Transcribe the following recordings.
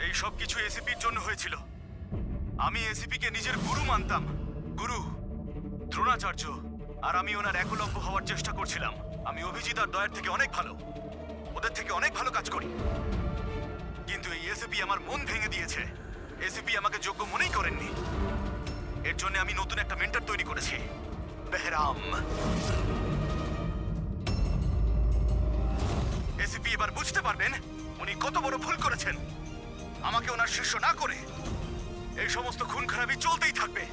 এই সব কিছু এসিপির জন্য হয়েছিল। আমি এসিপিকে নিজের গুরু মানতাম, গুরু দ্রোণাচার্য, আর আমি ওনার একলব্য হওয়ার চেষ্টা করছিলাম। আমি অভিজিৎ আর দয়ার থেকে অনেক ভালো, ওদের থেকে অনেক ভালো কাজ করি, কিন্তু এই এসিপি আমার মন ভেঙে দিয়েছে। এসিপি আমাকে যোগ্য মনেই করেননি। এর জন্য আমি নতুন একটা মেন্টর তৈরি করেছি, বেহরাম। এসিপি এবার বুঝতে পারবেন উনি কত বড় ভুল করেছেন। আমাকে ওনার শিষ্য না করে এই সমস্ত খুন খারাপি চলতেই থাকবে,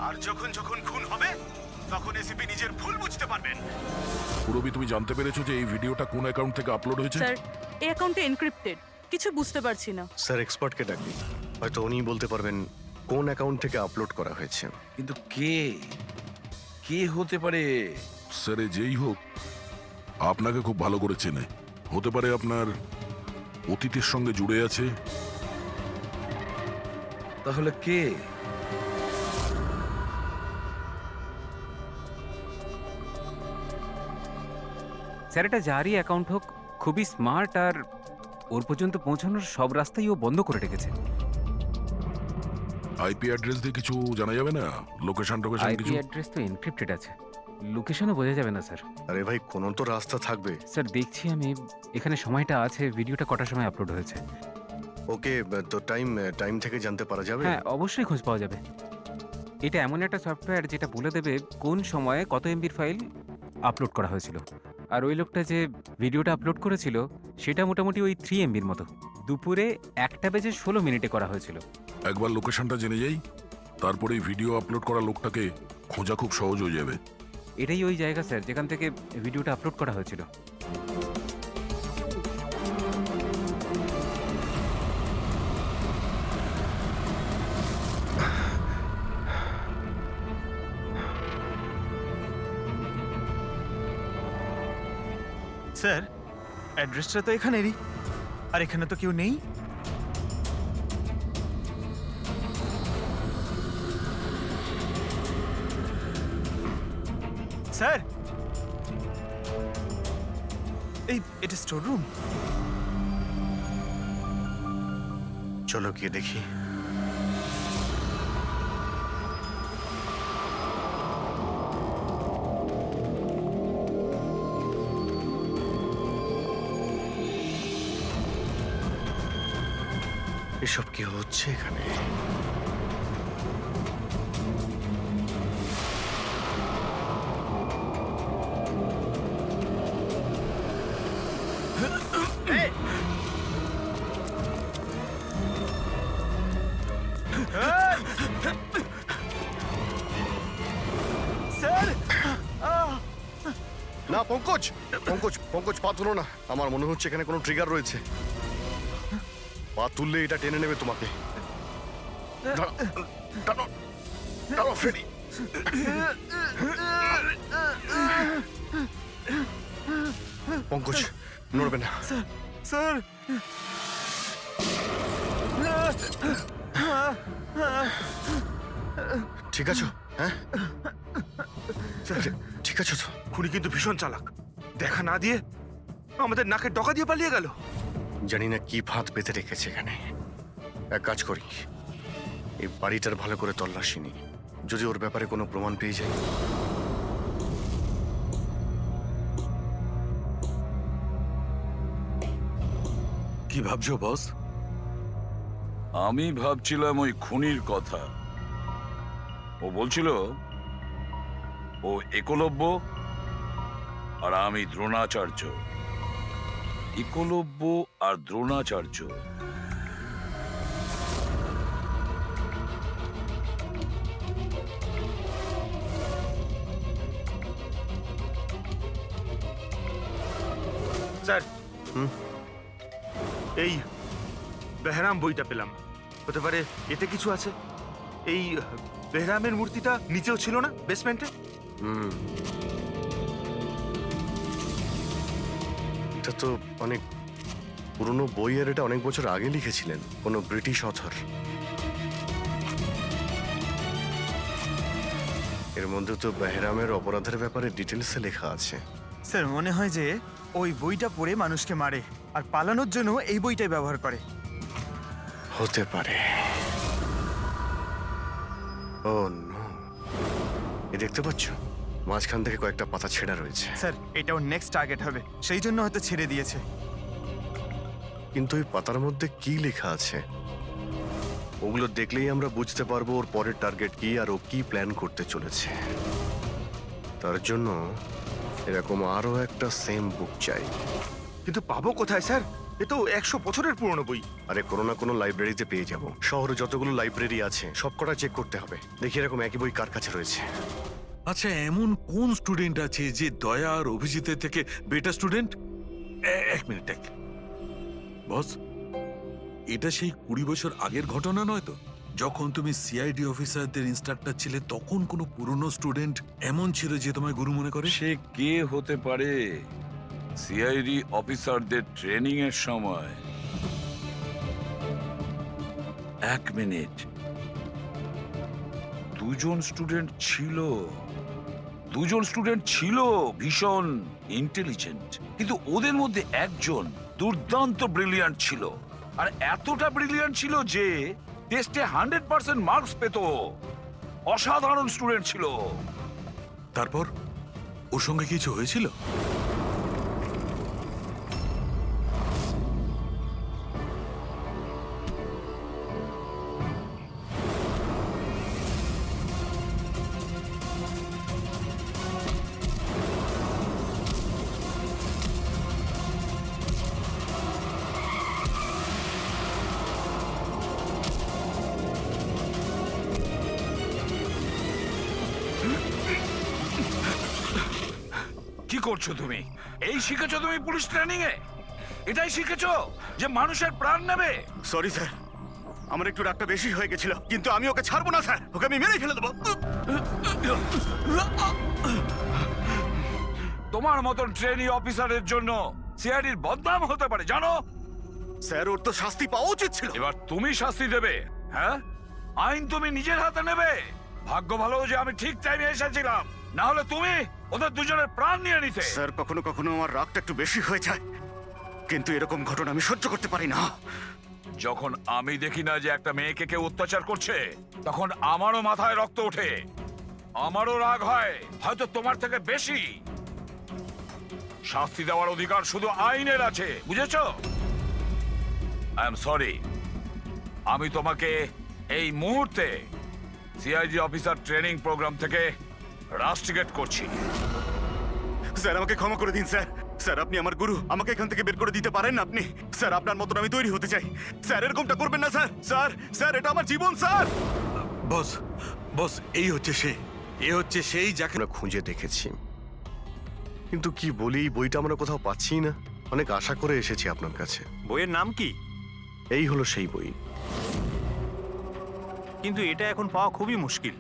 আর যখন যখন খুন হবে তখন এসিপি নিজের ভুল বুঝতে পারবেন। পুরবি, তুমি জানতে পেরেছো যে এই ভিডিওটা কোন অ্যাকাউন্ট থেকে আপলোড হয়েছে? স্যার, এই অ্যাকাউন্টে এনক্রিপ্টেড, কিছু বুঝতে পারছি না। স্যার, এক্সপার্টকে ডাকি, হয়তো উনিই বলতে পারবেন কোন অ্যাকাউন্ট থেকে আপলোড করা হয়েছে। কিন্তু কে কে হতে পারে? স্যার, যেই হোক আপনাকে খুব ভালো করে চেনে। হতে পারে আপনার অতীতের সঙ্গে জুড়ে আছে। তাহলে কে? স্যার, এটা যারই অ্যাকাউন্ট হোক, খুবই স্মার্ট, আর ওর পর্যন্ত পৌঁছানোর সব রাস্তাই ও বন্ধ করে রেখেছে। আইপি অ্যাড্রেস দিয়ে কিছু জানা যাবে না? লোকেশন টোকেশন আইপি কিছু? অ্যাড্রেস তো এনক্রিপ্টেড আছে, লোকেশনও বোঝা যাবে না স্যার। আরে ভাই, কোনো তো রাস্তা থাকবে। স্যার, দেখছি আমি, এখানে সময়টা আছে, ভিডিওটা কটার সময় আপলোড হয়েছে। ওকে, তো টাইম থেকে জানতে পারা যাবে? হ্যাঁ, অবশ্যই খোঁজ পাওয়া যাবে। এটা এমন একটা সফটওয়্যার যেটা বলে দেবে কোন সময়ে কত এমবির ফাইল আপলোড করা হয়েছিল। আর ওই লোকটা যে ভিডিওটা আপলোড করেছিল সেটা মোটামুটি ওই 3 এমবির মতো। দুপুরে 1:16 করা হয়েছিল। একবার লোকেশনটা জেনে যাই, তারপরে ভিডিও আপলোড করা লোকটাকে খোঁজা খুব সহজ হয়ে যাবে। এটাই ওই জায়গা স্যার যেখান থেকে ভিডিওটা আপলোড করা হয়েছিল। স্যার, অ্যাড্রেসটা তো এখানেরই, আর এখানে তো কেউ নেই। স্যার, এটা স্টোর রুম। চলো গিয়ে দেখি। এসব কি হচ্ছে এখানে? স্যার, না, পঙ্কজ পঙ্কজ পঙ্কজ, পা তুলো না। আমার মনে হচ্ছে এখানে কোনো ট্রিগার রয়েছে। পা তুললে এটা টেনে নেবে তোমাকে। দাঁড়াও, দাঁড়াও, দাঁড়াও, ফ্রেডি। পঙ্কজ, নড়বে না। স্যার, ঠিক আছো? হ্যাঁ, ঠিক আছো তো? খুনি কিন্তু ভীষণ চালাক। দেখা না দিয়ে আমাদের নাকের ডকা দিয়ে পালিয়ে গেল। জানি না কি ফাঁদ পেতে রেখেছে এখানে। এক কাজ করি, এই বাড়িটার ভালো করে তল্লাশি নি, যদি ওর ব্যাপারে কোনো প্রমাণ পেয়ে যাই। কি ভাবছো বস? আমি ভাবছিলাম ওই খুনির কথা। ও বলছিল ও একলব্য আর আমি দ্রোণাচার্য। একলব্য আর দ্রোণাচার্য। স্যার, হুম? এই বেহরাম বইটা পেলাম। হতে পারে এতে কিছু আছে। এই বেহরামের মূর্তিটা নিচেও ছিল না, বেসমেন্টে? হুম, এটা তো অনেক পুরনো বই, আর এটা অনেক বছর আগে লিখেছিলেন কোনো ব্রিটিশ অথর। এর মধ্যে তো বেহরামের অপরাধের ব্যাপারে ডিটেলসে লেখা আছে। স্যার, মনে হয় যে ওই বইটা পড়ে মানুষকে মারে আর পালানোর জন্য এই বইটাই ব্যবহার করে। হতে পারে। ও নো, এ দেখতে পাচ্ছ মাঝখান থেকে কয়েকটা পাতা ছেঁড়া রয়েছে। স্যার এটা ওর নেক্সট টার্গেট হবে, সেই জন্য হয়তো ছেড়ে দিয়েছে। কিন্তু এই পাতার মধ্যে কি লেখা আছে ওগুলো দেখলেই আমরা বুঝতে পারবো ওর পরের টার্গেট কি আর ও কি প্ল্যান করতে চলেছে। তার জন্য এরকম আরো একটা সেম বুক চাই। কিন্তু পাবো কোথায় স্যার? এ তো 100 বছরের পুরনো বই। আরে কোনো না কোনো লাইব্রেরিতে পেয়ে যাব। শহরে যতগুলো লাইব্রেরি আছে সবকটা চেক করতে হবে, দেখি এরকম একই বই কার কাছে রয়েছে। আচ্ছা, এমন কোন স্টুডেন্ট আছে যে দয়া আর অভিজিতের থেকে বেটার স্টুডেন্ট? এক মিনিট, বস, এটা সেই 20 বছর আগের ঘটনা নয় তো? যখন তুমি সিআইডি অফিসারদের ইনস্ট্রাক্টর ছিলে তখন কোনো পুরনো স্টুডেন্ট এমন ছিল যে তোমায় গুরু মনে করে? সে কে হতে পারে? সিআইডি অফিসারদের ট্রেনিং এর সময়। এক মিনিট, দুজন স্টুডেন্ট ছিল ভীষণ ইন্টেলিজেন্ট, কিন্তু ওদের মধ্যে একজন দুর্দান্ত ব্রিলিয়ান্ট ছিল, আর এতটা ব্রিলিয়ান্ট ছিল যে টেস্টে 100% মার্কস পেত। অসাধারণ স্টুডেন্ট ছিল। তারপর ওর সঙ্গে কিছু হয়েছিল? কি করছো তুমি? এই শিখেছো তুমি পুলিশ ট্রেনিং এ? এটাই শিখেছো যে মানুষের প্রাণ নেবে? সরি স্যার, আমার একটু রাগটা বেশি হয়ে গেছিল, কিন্তু আমি ওকে ছাড়বো না স্যার, ওকে আমি মেরেই ফেলে দেবো। তোমার মতন ট্রেনি অফিসারের জন্য সিআইডির বদনাম হতে পারে, জানো? স্যার, ওর তো শাস্তি পাওয়া উচিত ছিল। এবার তুমি শাস্তি দেবে। হ্যাঁ, আইন তুমি নিজের হাতে নেবে। ভাগ্য ভালো যে আমি ঠিক টাইমে এসেছিলাম, না হলে তুমি ওদের দুজনের প্রাণ নিয়ে নিতে। স্যার, কখনো কখনো আমার রাগটা একটু বেশি হয়ে যায়, কিন্তু এরকম ঘটনা আমি সহ্য করতে পারি না। যখন আমি দেখি না যে একটা মেয়েকে কেউ অত্যাচার করছে, তখন আমারও মাথায় রক্ত ওঠে, আমারও রাগ হয়, হয়তো তোমার থেকে বেশি। শাস্তি দেওয়ার অধিকার শুধু আইনের আছে, বুঝেছো? আই এম সরি, আমি তোমাকে এই মুহূর্তে সিআইডি অফিসার ট্রেনিং প্রোগ্রাম থেকে রাস্টিকেট করছি। স্যার, আমাকে ক্ষমা করে দিন স্যার। স্যার, আপনি আমার গুরু, আমাকে এখান থেকে বের করে দিতে পারেন না আপনি? স্যার, আপনার মতন আমি তৈরি হতে চাই। স্যার, এরকমটা করবেন না স্যার। স্যার, স্যার, এটা আমার জীবন স্যার। বস, বস, এই হচ্ছে সে, এ হচ্ছে সেই যাকে আমরা খুঁজে দেখেছি, কিন্তু কি বলি, বইটা আমরা কোথাও পাচ্ছি না। অনেক আশা করে এসেছি আপনার কাছে। বইয়ের নাম কি? এই হলো সেই বই। কিন্তু এটা এখন পাওয়া খুবই মুশকিল।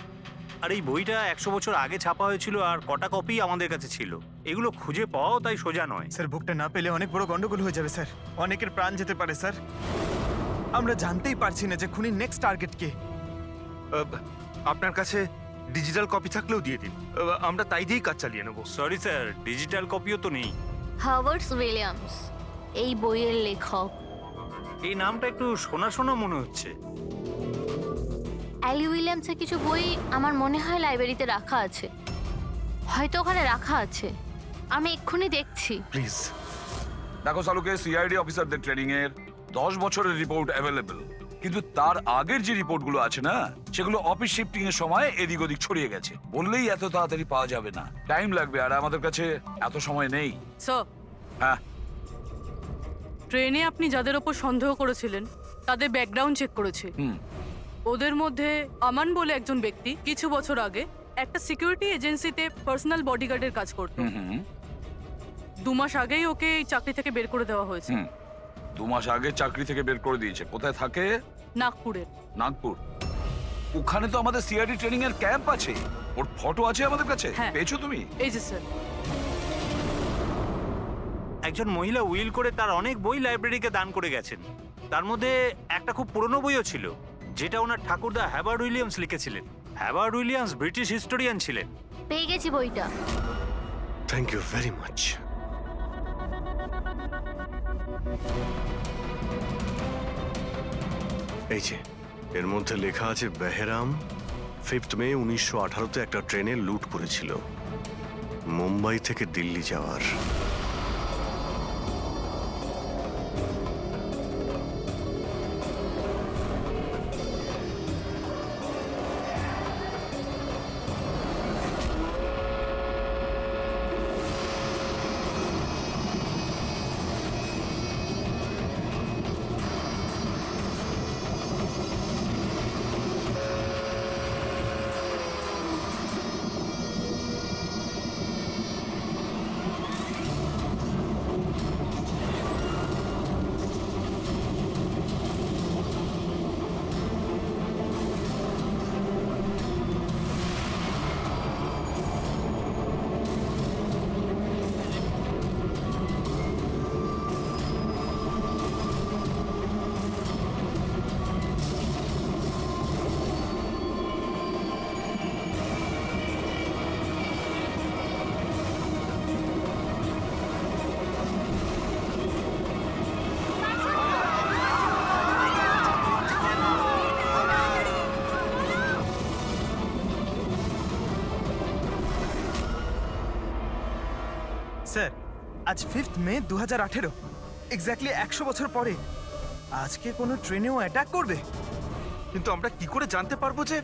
আর এই বইটা 100 বছর আগে ছাপা হয়েছিল, আর কটা কপি আমাদের কাছে ছিল। এগুলো খুঁজে পাওয়াও তাই সোজা নয়। স্যার বুকটা না পেলে অনেক বড় গন্ডগোল হয়ে যাবে স্যার, অনেকের প্রাণ যেতে পারে স্যার। আমরা জানতেই পারছি না যে খুনির নেক্সট টার্গেট কে। আপনার কাছে ডিজিটাল কপি থাকলেও দিয়ে দিন, আমরা তাই দিয়েই কাজ চালিয়ে নেবো। সরি স্যার, ডিজিটাল কপিও তো নেই। হাওয়ার্ড উইলিয়ামস এই বইয়ের লেখক। এই নামটা একটু শোনা শোনা মনে হচ্ছে। অ্যালি উইলিয়ামসের কিছু বই আমার মনে হয় লাইব্রেরিতে রাখা আছে, হয়তো ওখানে রাখা আছে। আমি এক্ষুনি দেখছি। প্লিজ। দেখো সালুকে, সিআইডি অফিসারদের ট্রেনিং এর 10 বছরের রিপোর্ট অ্যাভেলেবল, কিন্তু তার আগের যে রিপোর্টগুলো আছে না, সেগুলো অফিস শিফটিং এর সময় এদিক ওদিক ছড়িয়ে গেছে। বললেই এত তাড়াতাড়ি পাওয়া যাবে না, টাইম লাগবে, আর আমাদের কাছে এত সময় নেই। স্যার, হ্যাঁ, ট্রেনে আপনি যাদের ওপর সন্দেহ করেছিলেন তাদের ব্যাকগ্রাউন্ড চেক করেছি। ওদের মধ্যে আমান বলে একজন ব্যক্তি কিছু বছর আগে একটা সিকিউরিটি এজেন্সিতে পার্সোনাল বডিগার্ডের কাজ করত। 2 মাস আগেই ওকে এই চাকরি থেকে বের করে দেওয়া হয়েছে। 2 মাস আগে চাকরি থেকে বের করে দিয়েছে। কোথায় থাকে? নাগপুরে। নাগপুর? ওখানে তো আমাদের সিআইডি ট্রেনিং এর ক্যাম্প আছে, ওর ফটো আছে আমাদের কাছে। হ্যাঁ। পেয়েছো তুমি? এই যে স্যার। একজন মহিলা উইল করে তার অনেক বই লাইব্রেরিকে দান করে গেছেন। তার মধ্যে একটা খুব পুরনো বইও ছিল, যেটা ওনার ঠাকুরদা হাওয়ার্ড উইলিয়ামস লিখেছিলেন। হাওয়ার্ড উইলিয়ামস ব্রিটিশ হিস্টোরিয়ান ছিলেন। পেয়ে গেছি বইটা। Thank you very much. এই যে এর মধ্যে লেখা আছে বেহরাম 5th মে 1918-তে একটা ট্রেনে লুট করেছিল মুম্বাই থেকে দিল্লি যাওয়ার। স্যার আজ 5th মে 2018, এক্স্যাক্টলি 100 বছর পরে আজকে কোনো ট্রেনেও অ্যাটাক করবে। কিন্তু আমরা কি করে জানতে পারবো যে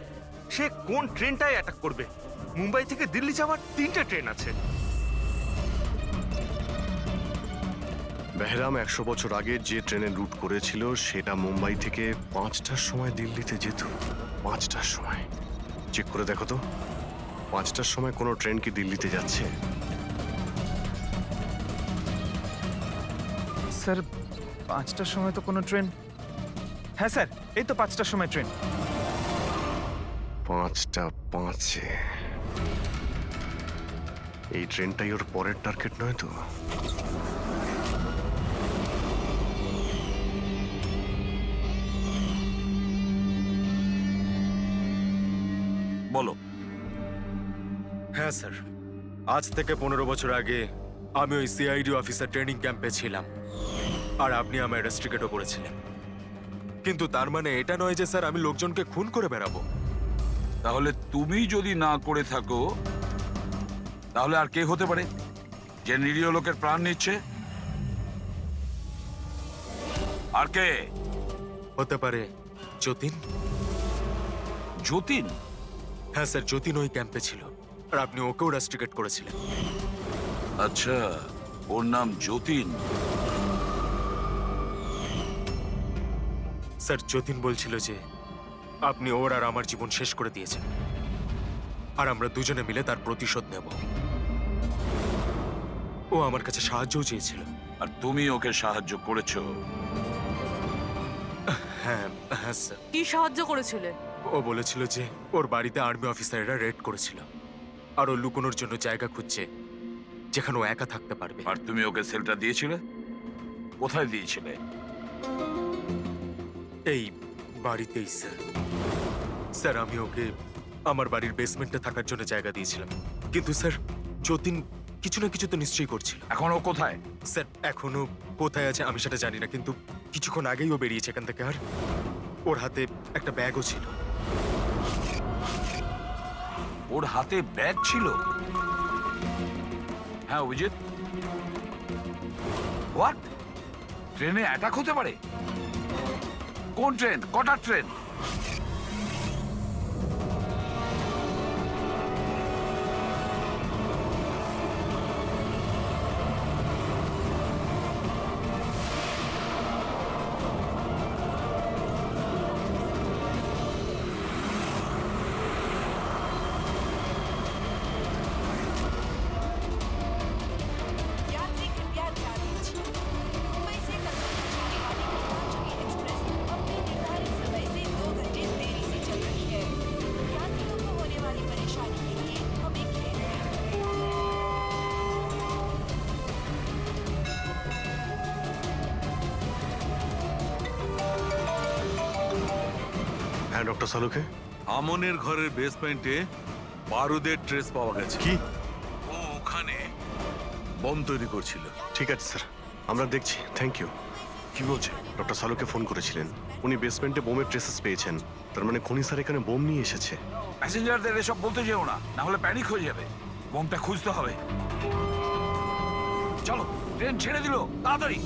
সে কোন ট্রেনটায় অ্যাটাক করবে? মুম্বাই থেকে দিল্লি যাওয়ার 3টে ট্রেন আছে। বেহরাম 100 বছর আগে যে ট্রেনে লুট করেছিল সেটা মুম্বাই থেকে 5টার সময় দিল্লিতে যেত। 5টার সময় চেক করে দেখো তো, 5টার সময় কোনো ট্রেন কি দিল্লিতে যাচ্ছে? স্যার 5টার সময় তো কোনো ট্রেন, হ্যাঁ স্যার এই তো 5টার সময় ট্রেন। 5টা 5-এ এই ট্রেনটাই ওর পরের টার্গেট নয় তো? বলো। হ্যাঁ স্যার, আজ থেকে 15 বছর আগে আমি ওই সিআইডি অফিসার ট্রেনিং ক্যাম্পে ছিলাম আর আপনি আমায় রেস্ট্রিকেটও করেছিলেন। কিন্তু তার মানে এটা নয় যে স্যার আমি লোকজনকে খুন করে বেড়াবো। তাহলে তুমি যদি না করে থাকো তাহলে আর কে হতে পারে যে নিরীহ লোকের প্রাণ নিচ্ছে? আর কে হতে পারে? যতীন। যতীন? হ্যাঁ স্যার, যতীন ওই ক্যাম্পে ছিল আর আপনি ওকেও রেস্ট্রিকেট করেছিলেন। আচ্ছা, ওর নাম যতীন। স্যার যতীন বলছিল যে আপনি ওর আর আমার জীবন শেষ করে দিয়েছেন আর আমরা দুজনে মিলে তার প্রতিশোধ নেব। ও আমার কাছে সাহায্যও চেয়েছিল। আর তুমি ওকে সাহায্য করেছো? হ্যাঁ হ্যাঁ স্যার। কি সাহায্য করেছিলে? ও বলেছিল যে ওর বাড়িতে আর্মি অফিসাররা রেড করেছিল আর ও লুকোনোর জন্য জায়গা খুঁজছে যেখানে ও একা থাকতে পারবে। আর তুমি ওকে সেলটা দিয়েছিলে? কোথায় দিয়েছিলে? এই বাড়িতেই স্যার। স্যার আমি ওকে আমার বাড়ির বেসমেন্টে থাকার জন্য জায়গা দিয়েছিলাম, কিন্তু স্যার যতীন কিছু না কিছু তো নিশ্চয়ই করছিল। এখন ও কোথায়? স্যার এখনো কোথায় আছে আমি সেটা জানি না, কিন্তু কিছুক্ষণ আগেই ও বেরিয়েছে এখান থেকে। আর ওর হাতে একটা ব্যাগও ছিল। ওর হাতে ব্যাগ ছিল? হ্যাঁ অভিজিৎ, হোয়াট? ট্রেনে অ্যাটাক হতে পারে? কোন ট্রেন? কটার ট্রেন? यात्री कृपया ध्यान दीजिए। मुंबई से कलकत्ता जाने वाली गीतांजलि एक्सप्रेस अपने निर्धारित समय से 2 घंटे देरी से चल रही है। यात्रियों को होने वाली परेशानी के लिए हमें खेद है। হ্যাঁ ডক্টর সালুকে। আমনের ঘরের বেসমেন্টে বারুদের ট্রেস পাওয়া গেছে। কি? ও ওখানে বম তৈরি করছিল। ঠিক আছে স্যার, আমরা দেখছি। Thank you. কি বলছে? ডক্টর সালুকে ফোন করেছিলেন। উনি বেসমেন্টে বোমের ট্রেসেস পেয়েছেন। তার মানে খনি স্যার এখানে বোম নিয়ে এসেছে। প্যাসেঞ্জারদের এসব বলতে যেও না, না হলে প্যানিক হয়ে যাবে। বোমটা খুঁজতে হবে। চলো, ট্রেন ছেড়ে দিল, তাড়াতাড়ি।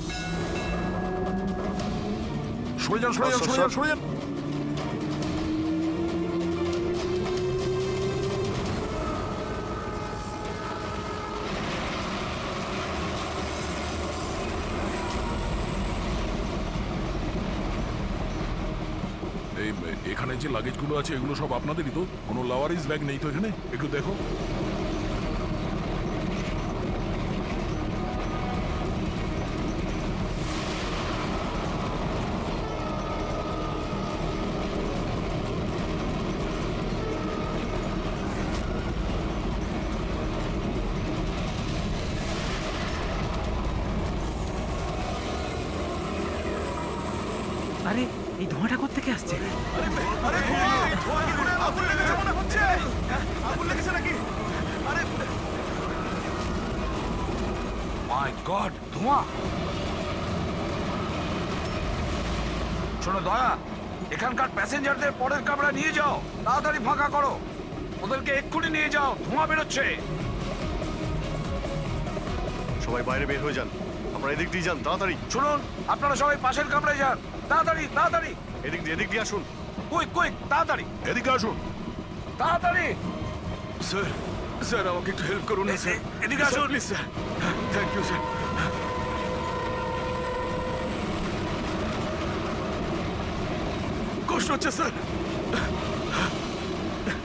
সরে যান, সরে যান, সরে যান, সরে যান। এই এখানে যে লাগেজগুলো আছে এগুলো সব আপনাদেরই তো? কোনো লাওয়ারিস ব্যাগ নেই তো এখানে? একটু দেখো। আরে এই ধোঁয়াটা কোত্থেকে আসছে? মাই গড, ধোঁয়া! শোনো দয়া, এখানকার প্যাসেঞ্জারদের পরের কামরা নিয়ে যাও, তাড়াতাড়ি ফাঁকা করো। ওদেরকে এক্ষুনি নিয়ে যাও, ধোঁয়া বেরোচ্ছে। সবাই বাইরে বের হয়ে যান, আপনারা এদিক দিয়ে যান তাড়াতাড়ি। শুনুন, আপনারা সবাই পাশের কামরায় যান, তাড়াতাড়ি তাড়াতাড়ি। এদিক দিয়ে আসুন। কুইক কুইক, তাড়াতাড়ি এদিকে আসুন। তাড়াতাড়ি। স্যার, স্যার আমাকে একটু হেল্প করুন না স্যার। এদিকে আসুন please sir. Thank you sir. কষ্ট হচ্ছে স্যার।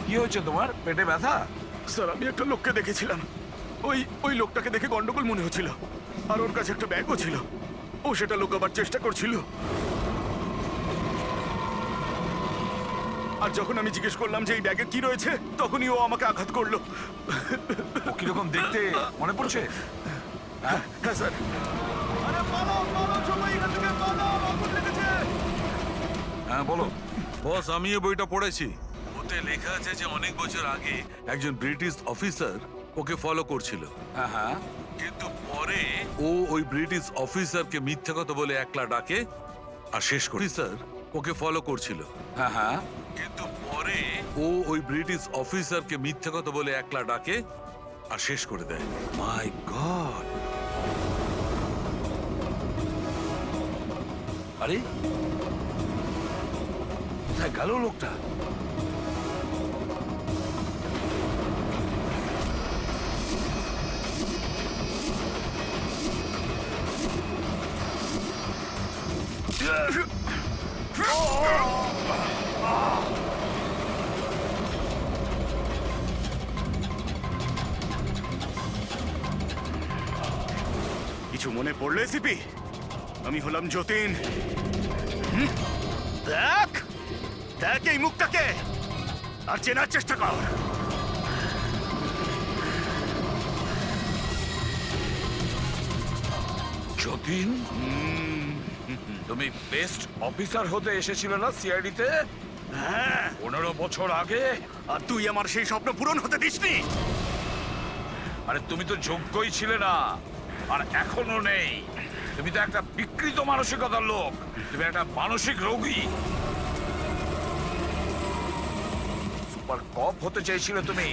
কি হয়েছে তোমার? পেটে ব্যথা? স্যার আমি একটা লোককে দেখেছিলাম। ওই লোকটাকে দেখে গন্ডগোল মনে হচ্ছিল। আর ওর কাছে একটা ব্যাগও ছিল। ও সেটা লুকাবার চেষ্টা করছিল। আর যখন আমি জিজ্ঞেস করলাম যে এই ব্যাগে কি রয়েছে, তখনই ও আমাকে আঘাত করলো। ও কিরকম দেখতে মনে পড়ছে? হ্যাঁ স্যার। হ্যাঁ বলো। বস, আমিও বইটা পড়েছি। ওতে লেখা আছে যে অনেক বছর আগে একজন ব্রিটিশ অফিসার ওকে ফলো করছিল। হ্যাঁ হ্যাঁ। কিন্তু পরে ও ওই ব্রিটিশ অফিসারকে মিথ্যা কথা বলে একলা ডাকে আর শেষ করে। অফিসার ওকে ফলো করছিল। হ্যাঁ হ্যাঁ। কিন্তু পরে ও ওই ব্রিটিশ অফিসারকে মিথ্যা কথা বলে একলা ডাকে আর শেষ করে দেয়। মাই গড! আরে কোথায় গেল লোকটা? কিছু মনে পড়লে সিপি? আমি হলাম যতীন। দেখ দেখ এই মুখটাকে, আর চেনার চেষ্টা কর। যতীন, তুমি বেস্ট অফিসার হতে এসেছিল না সিআইডিতে? হ্যাঁ, 15 বছর আগে। আর তুই আমার সেই স্বপ্ন পূরণ হতে দিসনি। আরে তুমি তো যোগ্যই ছিলে না, আর এখনো নেই। তুমি তো একটা বিকৃত মানসিকতার লোক। তুমি একটা মানসিক রোগী। সুপার কপ হতে চেয়েছিলে তুমি।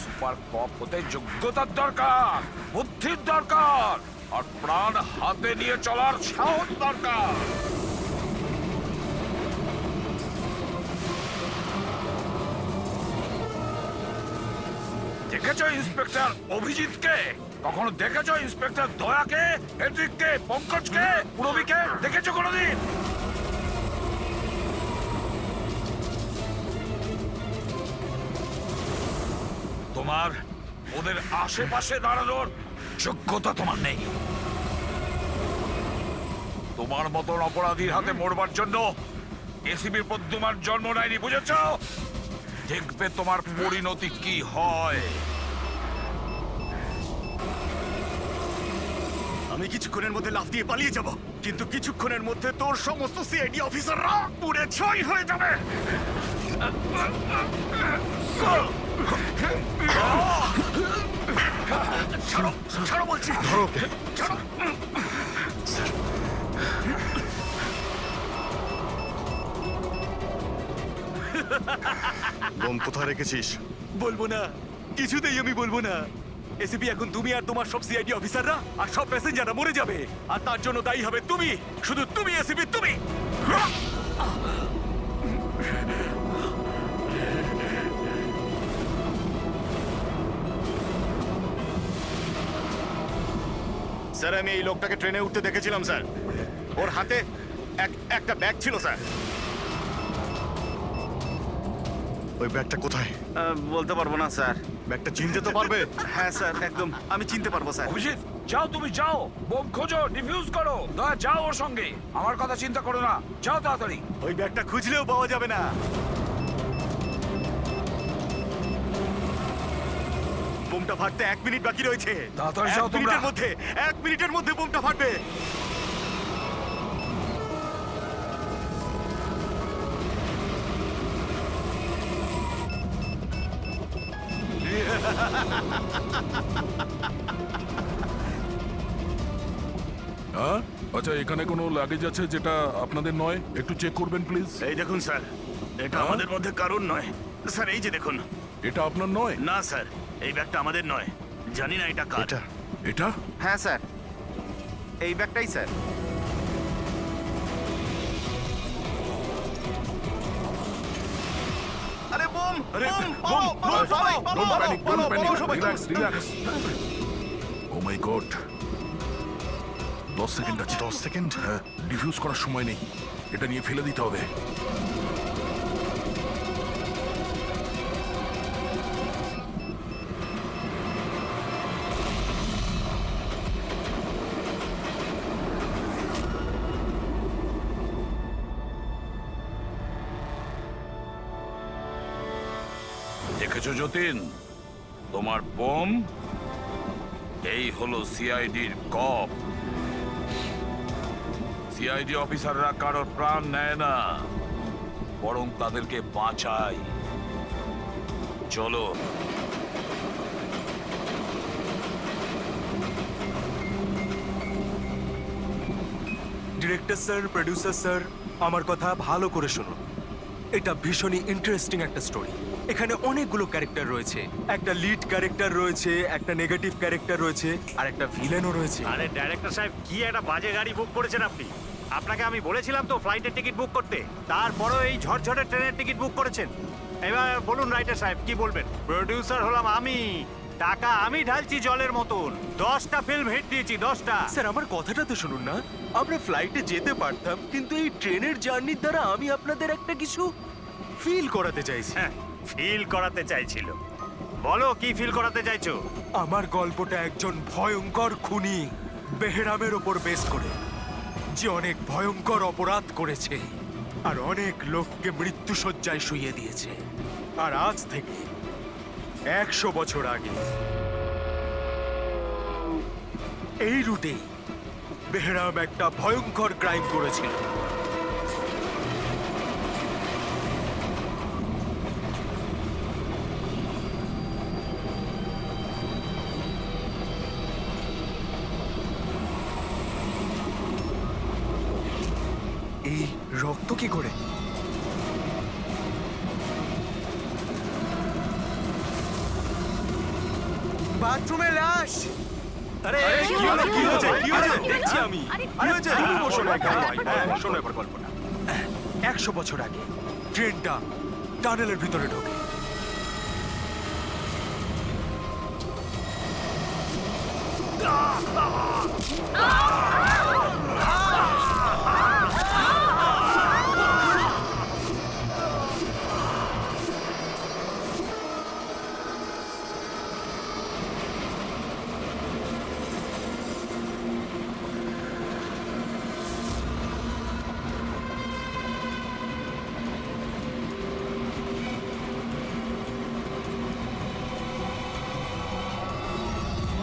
সুপার কপ হতে যোগ্যতার দরকার, বুদ্ধির দরকার, আর প্রাণ হাতে নিয়ে চলার সাহস দরকার। দেখেছো ইন্সপেক্টর অভিজিৎকে? কখনো দেখেছো ইন্সপেক্টর দয়াকে, হেড্রিককে, পঙ্কজকে, পুরবীকে? দেখেছো কোনোদিন? তোমার ওদের আশেপাশে দাঁড়ানোর যোগ্যতা তোমার নেই। তোমার মতন অপরাধীর হাতে মরবার জন্য এসিবি প্রদ্যুমান জন্ম নেয়নি, বুঝেছো? দেখবে তোমার পরিণতি কি হয়। আমি কিছুক্ষণের মধ্যে লাফ দিয়ে পালিয়ে যাব, কিন্তু কিছুক্ষণের মধ্যে তোর সমস্ত সিআইডি অফিসাররা পুড়ে ছাই হয়ে যাবে। ছাড়ো, ছাড়ো বলছি। ধরো। ছাড়ো। বোম কোথায় রেখেছিস? বলবো না, কিছুতেই আমি বলবো না। এসিপি, এখন তুমি আর তোমার সব সিআইডি অফিসাররা আর সব প্যাসেঞ্জাররা মরে যাবে, আর তার জন্য দায়ী হবে তুমি, শুধু তুমি এসিপি, তুমি। স্যার, আমি এই লোকটাকে ট্রেনে উঠতে দেখেছিলাম স্যার। ওর হাতে একটা ব্যাগ ছিল স্যার। ওই ব্যাগটা কোথায়? বলতে পারবো না স্যার। ব্যাগটা চিনতে তো পারবে? হ্যাঁ স্যার, একদম আমি চিনতে পারবো স্যার। অভিজিৎ, যাও, তুমি যাও, বোম খোঁজো, ডিফিউজ করো। দয়া, যাও ওর সঙ্গে, আমার কথা চিন্তা করো না, যাও তাড়াতাড়ি। ওই ব্যাগটা খুঁজলেও পাওয়া যাবে না। বোমটা ফাটতে 1 মিনিট বাকি রয়েছে। তাড়াতাড়ি যাও তোমরা। 1 মিনিটের মধ্যে বোমটা ফাটবে। হ্যাঁ, আচ্ছা, এখানে কোনো লাগেজ আছে যেটা আপনাদের নয়? একটু চেক করবেন প্লিজ। এই দেখুন স্যার, এটা হ্যাঁ? আমাদের মধ্যে কারণ নয় স্যার। এই যে দেখুন। এটা আপনার নয়? না স্যার, এই ব্যাগটা আমাদের নয়। জানি না এটা কার। এটা হ্যাঁ স্যার, এই ব্যাগটাই স্যার। আরে বোম, আরে, বোম, বোম, বোম, সবাই, Don't panic, don't panic. সবাই। Relax, relax. Oh my God. 10 second আছে। 10 সেকেন্ড? হ্যাঁ, ডিফিউজ করার সময় নেই, এটা নিয়ে ফেলে দিতে হবে। দেখেছো যতীন, তোমার বোম, এই হলো সিআইডির কপ। সিআইডি অফিসাররা কারোর প্রাণ নেয় না, বরং তাদেরকে বাঁচায়। চলো। ডিরেক্টর স্যার, প্রোডিউসার স্যার, আমার কথা ভালো করে শুনুন। এটা ভীষণই ইন্টারেস্টিং একটা স্টোরি। এখানে অনেকগুলো ক্যারেক্টার রয়েছে। একটা লিড ক্যারেক্টার রয়েছে, একটা নেগেটিভ ক্যারেক্টার রয়েছে, আর একটা ভিলেনও রয়েছে। আরে ডাইরেক্টর সাহেব, কি একটা বাজে গাড়ি বুক করেছেন আপনি। আপনাকে আমি বলেছিলাম তো ফ্লাইটের টিকিট বুক করতে, তারপরেও এই ঝড়ঝড়ে ট্রেনের টিকিট বুক করেছেন। এবার বলুন রাইটার সাহেব, কি বলবেন? প্রোডিউসার হলাম আমি, টাকা আমি ঢালছি জলের মতন। 10টা ফিল্ম হিট দিয়েছি, 10টা। স্যার, আমার কথাটা তো শুনুন না। আমরা ফ্লাইটে যেতে পারতাম, কিন্তু এই ট্রেনের জার্নির দ্বারা আমি আপনাদের একটা কিছু ফিল করাতে চাইছি। হ্যাঁ, ফিল করাতে চাইছিল। বলো, কি ফিল করাতে চাইছো? আমার গল্পটা একজন ভয়ঙ্কর খুনি বেহরামের ওপর বেস করে, যে অনেক ভয়ঙ্কর অপরাধ করেছে আর অনেক লোককে মৃত্যুশয্যায় শুইয়ে দিয়েছে। আর আজ থেকে 100 বছর আগে এই রুটে বেহরাম একটা ভয়ঙ্কর ক্রাইম করেছিল। এই রক্ত কি করে? বাথরুমে লাশ। আরে কি হলো? কি হয়েছে? কি হয়েছে? দেখছি আমি। আরে, কি হয়েছে? তুমি বসো না, শোনো এবার গল্পটা। 100 বছর আগে ট্রেনটা টানেলের ভিতরে ঢোকে।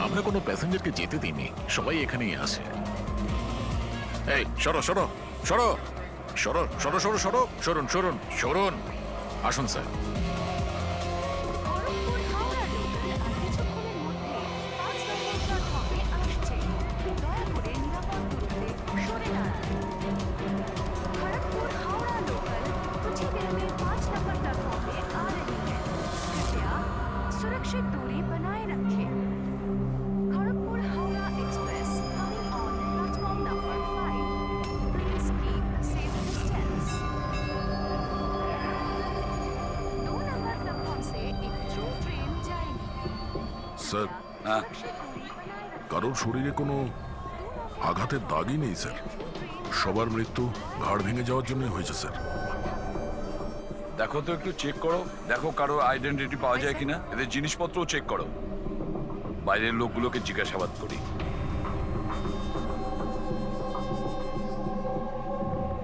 আমরা কোনো প্যাসেঞ্জারকে যেতে দিইনি, সবাই এখানেই আসে। এই সরো সরো সরো সরো সরো সরো সরো সরুন সরুন সরুন, আসুন স্যার। খড়গপুর হাওড়া লোকাল আর কিছুক্ষণের মধ্যে 5 নম্বর প্ল্যাটফর্মে আসছে। দয়া করে নিরাপদ দূরত্বে সরে দাঁড়ান। খড়গপুর হাওড়া লোকাল कुछ ही देर में 5 नंबर प्लेटफॉर्म सुरक्षित दूरी बनाए रखें। Kharagpur Howrah express coming on platform number 5, please keep a safe distance. 2 number platform से एक थ्रू ट्रेन जाएगी। স্যার হ্যাঁ কারোর শরীরে কোনো আঘাতের দাগই নেই স্যার। সবার মৃত্যু ঘাড় ভেঙে যাওয়ার জন্যই হয়েছে স্যার। দেখো তো একটু চেক করো, দেখো কারো আইডেন্টিটি পাওয়া যায় কিনা, এদের জিনিসপত্রও চেক করো। বাইরের লোকগুলোকে জিজ্ঞাসাবাদ করি।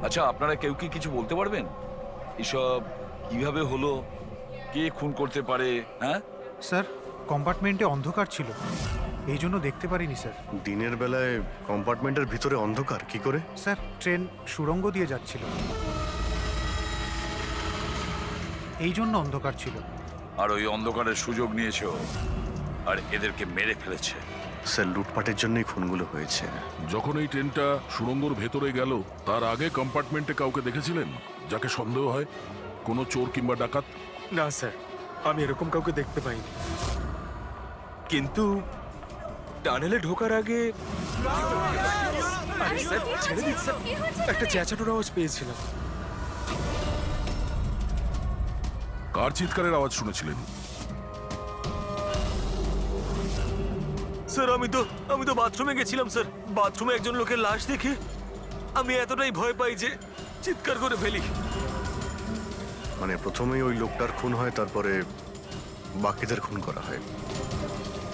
আচ্ছা, আপনারা কেউ কি কিছু বলতে পারবেন? এসব কিভাবে হলো, কে খুন করতে পারে? হ্যাঁ স্যার, কম্পার্টমেন্টে অন্ধকার ছিল, এই জন্য দেখতে পারিনি স্যার। দিনের বেলায় কম্পার্টমেন্টের ভিতরে অন্ধকার কি করে? স্যার, ট্রেন সুড়ঙ্গ দিয়ে যাচ্ছিল, এই জন্য অন্ধকার ছিল। আর ওই অন্ধকারের সুযোগ নিয়েছে ও, আর এদেরকে মেরে ফেলেছে। স্যার, লুটপাটের জন্যই খুনগুলো হয়েছে। যখন এই ট্রেনটা সুড়ঙ্গর ভেতরে গেল তার আগে কম্পার্টমেন্টে কাউকে দেখেছিলেন যাকে সন্দেহ হয়? কোনো চোর কিংবা ডাকাত? না স্যার, আমি এরকম কাউকে দেখতে পাইনি। কিন্তু টানেলে ঢোকার আগে আরে স্যার, ছেড়ে দিন স্যার, একটা চেঁচানোর আওয়াজ পেয়েছিলাম। কার চিৎকারের আওয়াজ শুনেছিলেন? স্যার, আমি তো বাথরুমে গেছিলাম স্যার। বাথরুমে একজন লোকের লাশ দেখে আমি এতটাই ভয় পাই যে চিৎকার করে ফেলি। মানে প্রথমেই ওই লোকটার খুন হয়, তারপরে বাকিদের খুন করা হয়।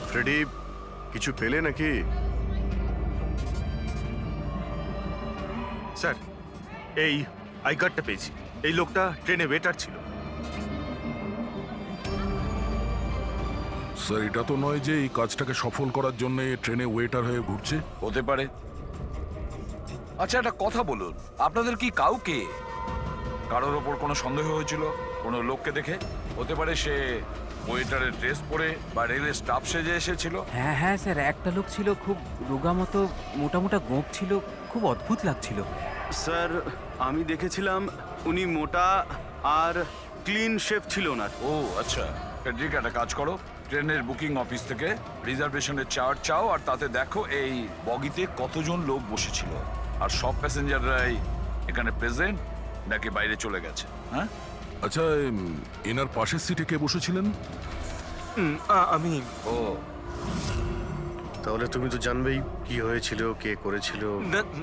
ফ্রেডি, কিছু পেলে নাকি? স্যার, এই আই কার্ডটা পেয়েছি। এই লোকটা ট্রেনে ওয়েটার ছিল। স্যার, এটা তো নয় যে এই কাজটাকে সফল করার জন্য ট্রেনে ওয়েটার হয়ে ঘুরছে। হতে পারে। আচ্ছা, একটা কথা বলুন, আপনাদের কি কাউকে কারোর ওপর কোনো সন্দেহ হয়েছিল কোনো লোককে দেখে? হতে পারে সে ওয়েটারের ড্রেস পরে বা রেলের স্টাফ সেজে এসেছিল। হ্যাঁ হ্যাঁ স্যার, একটা লোক ছিল, খুব রোগা মতো, মোটা মোটা গোঁফ ছিল, খুব অদ্ভুত লাগছিল। স্যার, আমি দেখেছিলাম উনি মোটা আর ক্লিন শেভ ছিল ওনার। ও আচ্ছা, ফেডরিক, একটা কাজ করো, ট্রেনের বুকিং অফিস থেকে রিজার্ভেশনের চার্ট চাও, আর তাতে দেখো এই বগিতে কতজন লোক বসেছিল, আর সব প্যাসেঞ্জাররাই এখানে প্রেজেন্ট নাকি বাইরে চলে গেছে। হ্যাঁ আচ্ছা, এনার পাশের সিটে কে বসেছিলেন? আমি ও, তাহলে তুমি তো জানবেই কি হয়েছিল, কে করেছিল।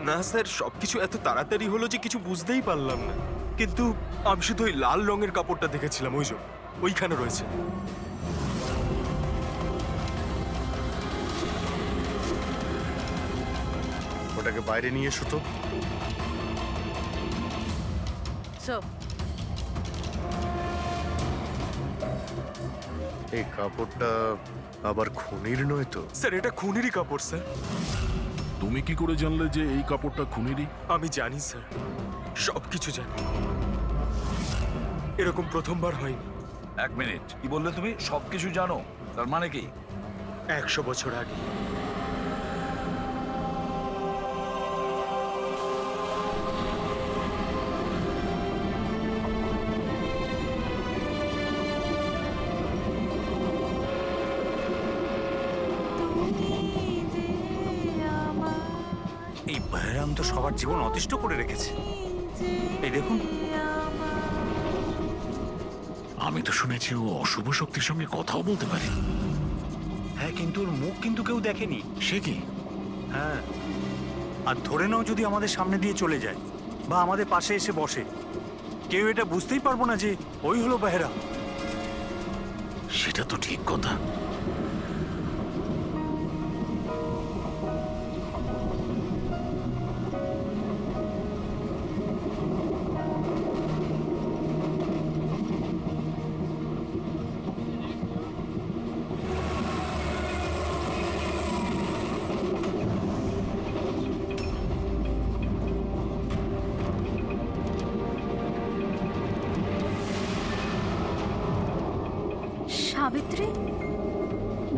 না স্যার, সবকিছু এত তাড়াতাড়ি হলো যে কিছু বুঝতেই পারলাম না। কিন্তু আমি শুধু ওই লাল রঙের কাপড়টা দেখেছিলাম, ওই যে ওইখানে রয়েছে। ওটাকে বাইরে নিয়ে এসো তো। স্যার, এই কাপড়টা আবার খুনির নয় তো? স্যার, এটা খুনেরই কাপড় স্যার। তুমি কি করে জানলে যে এই কাপড়টা খুনেরই? আমি জানি স্যার, সবকিছু জানি। এরকম প্রথমবার হয়নি। এক মিনিট, কি বললে তুমি? সবকিছু জানো, তার মানে কি? 100 বছর আগে এই বহরাম তো সবার জীবন অতিষ্ঠ করে রেখেছে। এই দেখুন, আমি তো শুনেছি ও অশুভ শক্তির সঙ্গে কথাও বলতে পারে। হ্যাঁ, কিন্তু ওর মুখ কিন্তু কেউ দেখেনি। সে কি? হ্যাঁ, আর ধরে নাও যদি আমাদের সামনে দিয়ে চলে যায় বা আমাদের পাশে এসে বসে, কেউ এটা বুঝতেই পারবো না যে ওই হলো বেহরাম। সেটা তো ঠিক কথা। সাবিত্রী,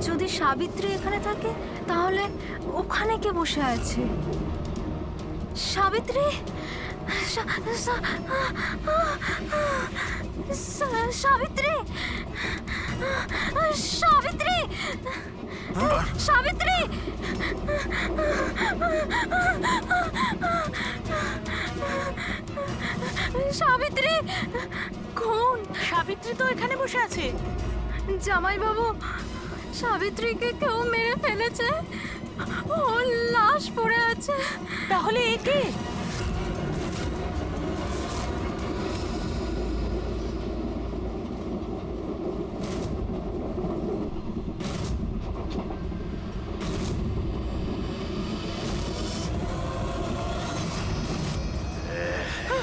যদি সাবিত্রী এখানে থাকে তাহলে ওখানে কে বসে আছে? সাবিত্রী, সাবিত্রী, সাবিত্রী সাবিত্রী সাবিত্রী কোন সাবিত্রী তো এখানে বসে আছে। জামাইবাবু সাবিত্রীকে কেউ মেরে ফেলেছে, ওর লাশ পড়ে আছে। তাহলে এ কে?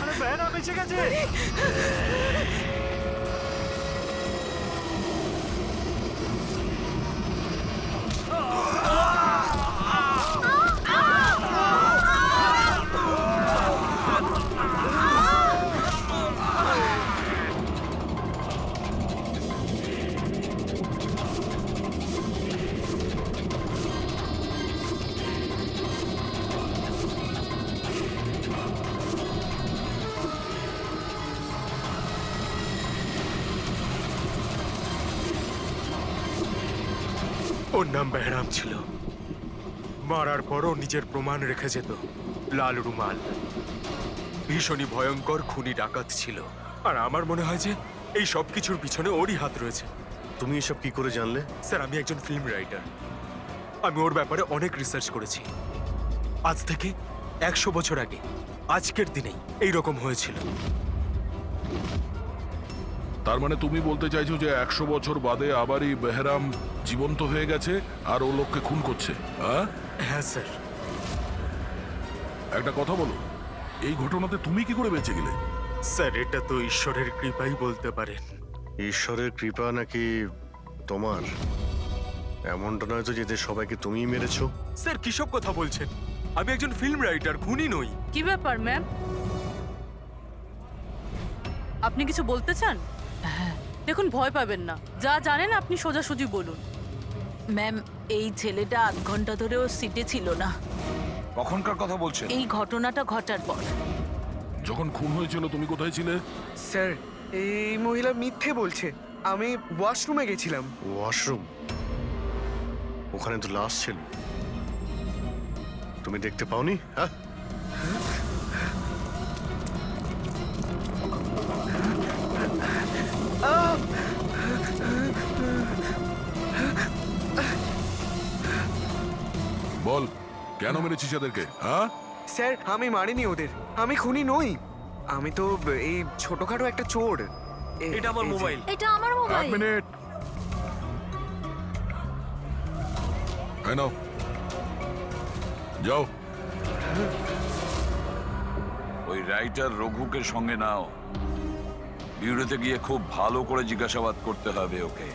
আরে বেহরাম এসে গেছে। ওর নাম বেহরাম ছিল। মারার পরও নিজের প্রমাণ রেখে যেত, লাল রুমাল। ভীষণই ভয়ঙ্কর খুনি ডাকাত ছিল। আর আমার মনে হয় যে এই সব কিছুর পিছনে ওরই হাত রয়েছে। তুমি এসব কি করে জানলে? স্যার, আমি একজন ফিল্ম রাইটার। আমি ওর ব্যাপারে অনেক রিসার্চ করেছি। আজ থেকে 100 বছর আগে আজকের দিনেই এইরকম হয়েছিল। তার মানে তুমি বলতে চাইছো যে 100 বছর বাদে আবারই বেহরাম জীবন্ত হয়ে গেছে আর ও লোককে খুন করছে? হ্যাঁ স্যার। একটা কথা বলো, এই ঘটনাতে তুমি কি করে বেঁচে গেলে? স্যার, এটা তো ঈশ্বরের কৃপাই বলতে পারেন। ঈশ্বরের কৃপা নাকি তোমার? এমনটা নয় তো যে এদের সবাইকে তুমিই মেরেছো? স্যার, কিসব কথা বলছেন? আমি একজন ফিল্ম রাইটার, খুনি নই। কি ব্যাপার ম্যাম, আপনি কিছু বলতে চান? দেখুন, ভয় পাবেন না, যা জানেন আপনি সোজাসুজি বলুন। ম্যাম, এই ছেলেটা 8 ঘন্টা ধরেও সিটে ছিল না। কখনকার কথা বলছেন? এই ঘটনাটা ঘটার পর। যখন খুন হয়েছিল তুমি কোথায় ছিলে? স্যার, এই মহিলা মিথ্যে বলছে। আমি ওয়াশরুমে গেছিলাম। ওয়াশরুম? ওখানে তো লাশ ছিল, তুমি দেখতে পাওনি? হ্যাঁ, বল, কেন মেরেছিস এদেরকে? স্যার, আমি মারিনি ওদের। আমি খুনি নই। আমি তো এই ছোটখাটো একটা চোর। এটা আমার মোবাইল। এটা আমার এক মোবাইল। মিনিট, এই নাও, যাও। ওই রাইটার রঘুকে সঙ্গে নাও। বিউরোতে গিয়ে খুব ভালো করে জিজ্ঞাসাবাদ করতে হবে ওকে।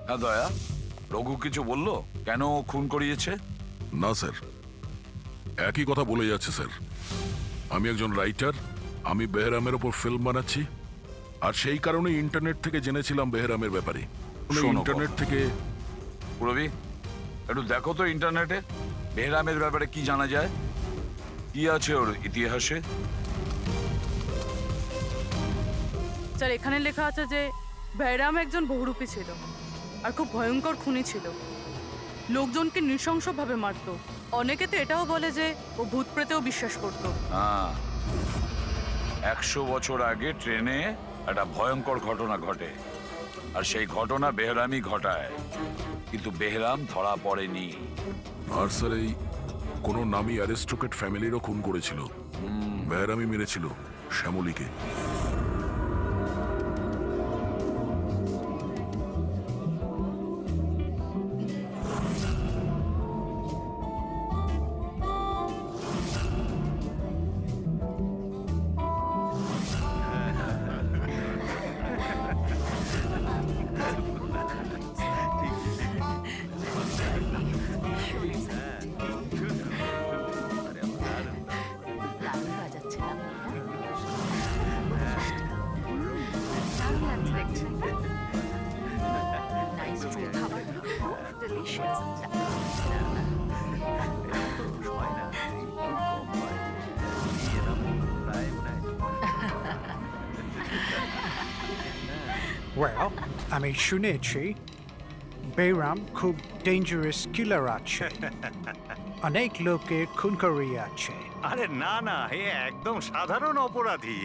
হ্যাঁ দয়া, রঘু কিছু বললো কেন ও খুন করিয়েছে? না স্যার, একই কথা বলে যাচ্ছে স্যার। আমি একজন রাইটার, আমি বেহরামের ওপর ফিল্ম বানাচ্ছি, আর সেই কারণে ইন্টারনেট থেকে জেনেছিলাম বেহরামের ব্যাপারে। শোনো ইন্টারনেট থেকে পুরবি, একটু দেখো তো ইন্টারনেটে বেহরামের ব্যাপারে কি জানা যায়, কি আছে ওর ইতিহাসে। স্যার, এখানে লেখা আছে যে বেহরাম একজন বহুরূপী ছিল আর খুব ভয়ঙ্কর খুনি ছিল। লোকজনকে নৃশংসভাবে মারতো। অনেকে তো এটাও বলে যে ও ভূত প্রেতেও বিশ্বাস করতো। হ্যাঁ, 100 বছর আগে ট্রেনে একটা ভয়ঙ্কর ঘটনা ঘটে, আর সেই ঘটনা বেহরামই ঘটায়, কিন্তু বেহরাম ধরা পড়েনি। আর স্যার, এই কোনো নামি অ্যারিস্টোক্রেট ফ্যামিলিরও খুন করেছিল। বেহরামই মেরেছিল শ্যামলীকে। দারুণ বাজাচ্ছিলাম। Nice food. Delicious. Well, আমি শুনেছি বেরাম খুব ডেঞ্জারাস কিলার আছে অনেক লোকের খুন করিয়াছে আরে না না এ একদম সাধারণ অপরাধী।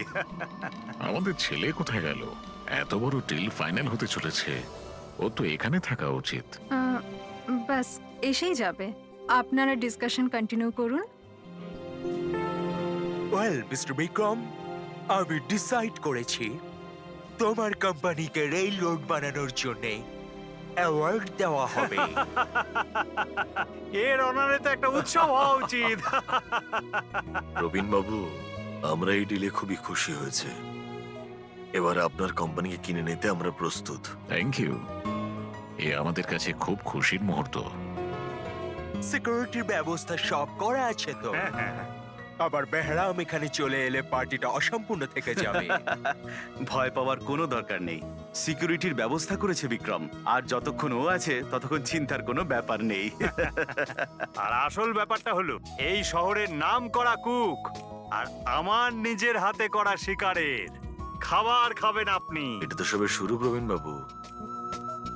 আমাদের ছেলে কোথায় গেল? এত বড় ডিল ফাইনাল হতে চলেছে, ও তো এখানে থাকা উচিত। বাস এসেই যাবে, আপনারা ডিসকাশন কন্টিনিউ করুন। ওয়েল মিস্টার বিক্রম, আমি ডিসাইড করেছি তোমার কোম্পানিকে রেল রোড বানানোর জন্য অ্যাওয়ার্ড দেওয়া হবে। এর অনারে তো একটা উৎসব হওয়া উচিত। রবিন বাবু, আমরা এই ডিলে খুবই খুশি হয়েছে। এবার আপনার কোম্পানিকে কিনে নিতে আমরা প্রস্তুত। থ্যাংক ইউ, এ আমাদের কাছে খুব খুশির মুহূর্ত। সিকিউরিটির ব্যবস্থা সব করা আছে তো? আবার বেহরাম এখানে চলে এলে পার্টিটা অসম্পূর্ণ থেকে যাবে। ভয় পাওয়ার কোনো দরকার নেই, সিকিউরিটির ব্যবস্থা করেছে বিক্রম, আর যতক্ষণ ও আছে ততক্ষণ চিন্তার কোনো ব্যাপার নেই। আর আসল ব্যাপারটা হলো এই শহরের নাম করা কুক আর আমার নিজের হাতে করা শিকারের খাবার খাবেন আপনি। এটা তো সবে শুরু প্রবীণ বাবু,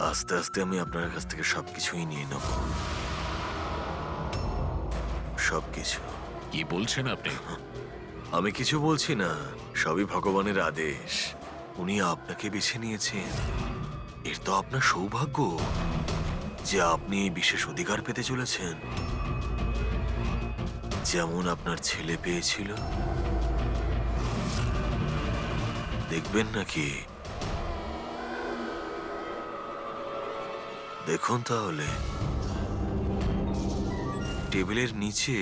আস্তে আস্তে আমি আপনার কাছ থেকে সবকিছুই নিয়ে নেব, সবকিছু। কি বলছেন আপনি? আমি কিছু বলছি না, সবই ভগবানের আদেশ। উনি আপনাকে বেছে নিয়েছেন, এর তো আপনার সৌভাগ্য যে আপনি এই বিশেষ অধিকার পেতে চলেছেন, যেমন আপনার ছেলে পেয়েছিল। দেখবেন নাকি? দেখুন তাহলে, টেবিলের নিচে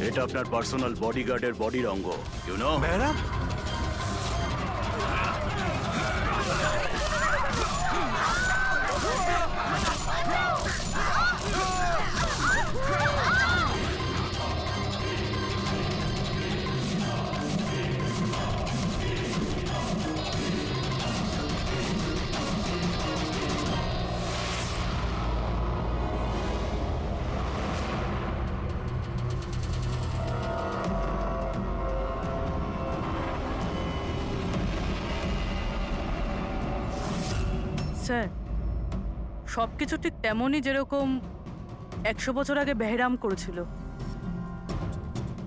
এটা আপনার পার্সোনাল বডিগার্ডের বডির অঙ্গ, ইউ নো। ম্যাডাম, স্যার, সবকিছু ঠিক তেমনই যেরকম 100 বছর আগে বেহরাম করেছিল।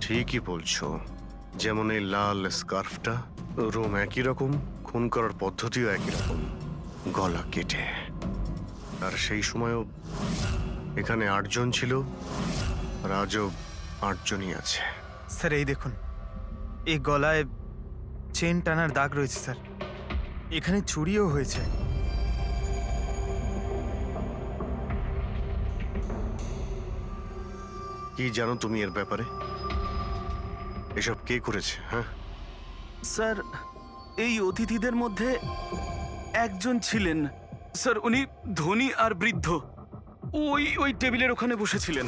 ঠিকই বলছো, যেমন এই লাল স্কার্ফটা, রুম একই রকম, খুন করার পদ্ধতিও একই রকম, গলা কেটে। আর সেই সময়ও এখানে 8 জন ছিল, আর আজও 8 জনই আছে। স্যার এই দেখুন, এই গলায় চেন টানার দাগ রয়েছে স্যার, এখানে চুরিও হয়েছে। কি জানো তুমি এর ব্যাপারে? এসব কে করেছে? হ্যাঁ স্যার, এই অতিথিদের মধ্যে একজন ছিলেন স্যার, উনি ধনী আর বৃদ্ধ, ওই টেবিলের ওখানে বসেছিলেন।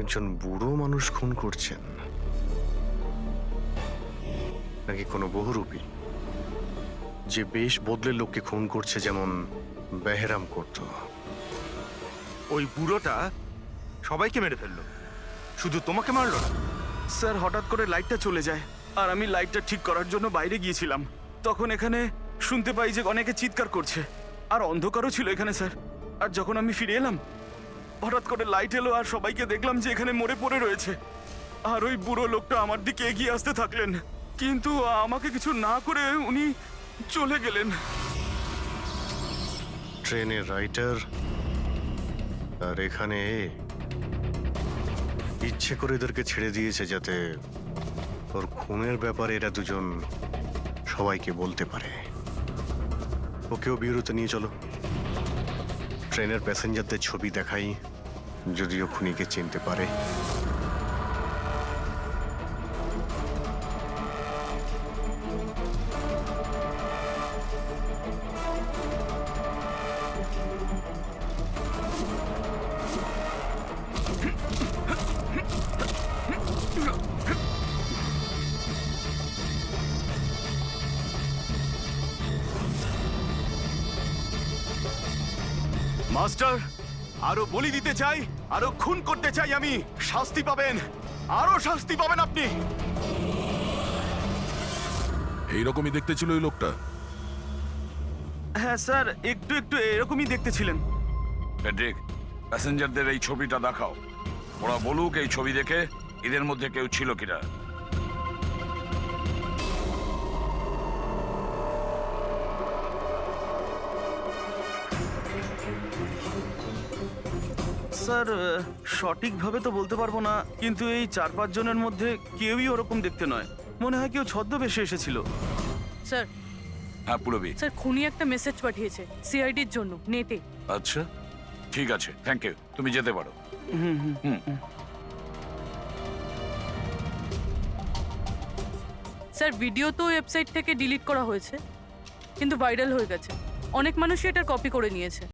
একজন বুড়ো মানুষ খুন করছেন, নাকি কোনো বহুরূপী যে বেশ বদলে লোককে খুন করছে, যেমন বেহরাম করত? ওই বুড়োটা সবাইকে মেরে ফেললো, শুধু তোমাকে মারলো না। স্যার, হঠাৎ করে লাইটটা চলে যায়, আর আমি লাইটটা ঠিক করার জন্য বাইরে গিয়েছিলাম। তখন এখানে শুনতে পাই যে অনেকে চিৎকার করছে, আর অন্ধকারও ছিল এখানে স্যার। আর যখন আমি ফিরে এলাম, হঠাৎ করে লাইট এলো, আর সবাইকে দেখলাম যে এখানে মরে পড়ে রয়েছে। আর ওই বুড়ো লোকটা আমার দিকে এগিয়ে আসতে থাকলেন, কিন্তু আমাকে কিছু না করে উনি চলে গেলেন। ট্রেনের রাইটার আর এখানে ইচ্ছে করে এদেরকে ছেড়ে দিয়েছে, যাতে ওর খুনের ব্যাপারে এরা দুজন সবাইকে বলতে পারে। ওকেও বিউরোতে নিয়ে চলো, ট্রেনের প্যাসেঞ্জারদের ছবি দেখাই, যদিও খুনিকে চিনতে পারে। মাস্টার আরো বলি দিতে চাই, আরো খুন করতে চাই আমি। শাস্তি পাবেন, আরো শাস্তি পাবেন আপনি। এইরকমই দেখতে ছিল ওই লোকটা। হ্যাঁ স্যার, একটু একটু এরকমই দেখতে ছিলেন। ফেডরিক, প্যাসেঞ্জারদের এই ছবিটা দেখাও। ওরা বলুক এই ছবি দেখে এদের মধ্যে কেউ ছিল কিনা। স্যার সঠিকভাবে তো বলতে পারবো না, কিন্তু এই 4-5 জনের মধ্যে কেউই ওরকম দেখতে নয়। মনে হয় কেউ ছদ্মবেশে এসেছিল। স্যার, হ্যাঁ পুরবি। স্যার খুনি একটা মেসেজ পাঠিয়েছে সিআইডির জন্য নেটে। আচ্ছা ঠিক আছে, থ্যাংক ইউ, তুমি যেতে পারো। স্যার ভিডিও তো ওয়েবসাইট থেকে ডিলিট করা হয়েছে, কিন্তু ভাইরাল হয়ে গেছে। অনেক মানুষই এটার কপি করে নিয়েছে।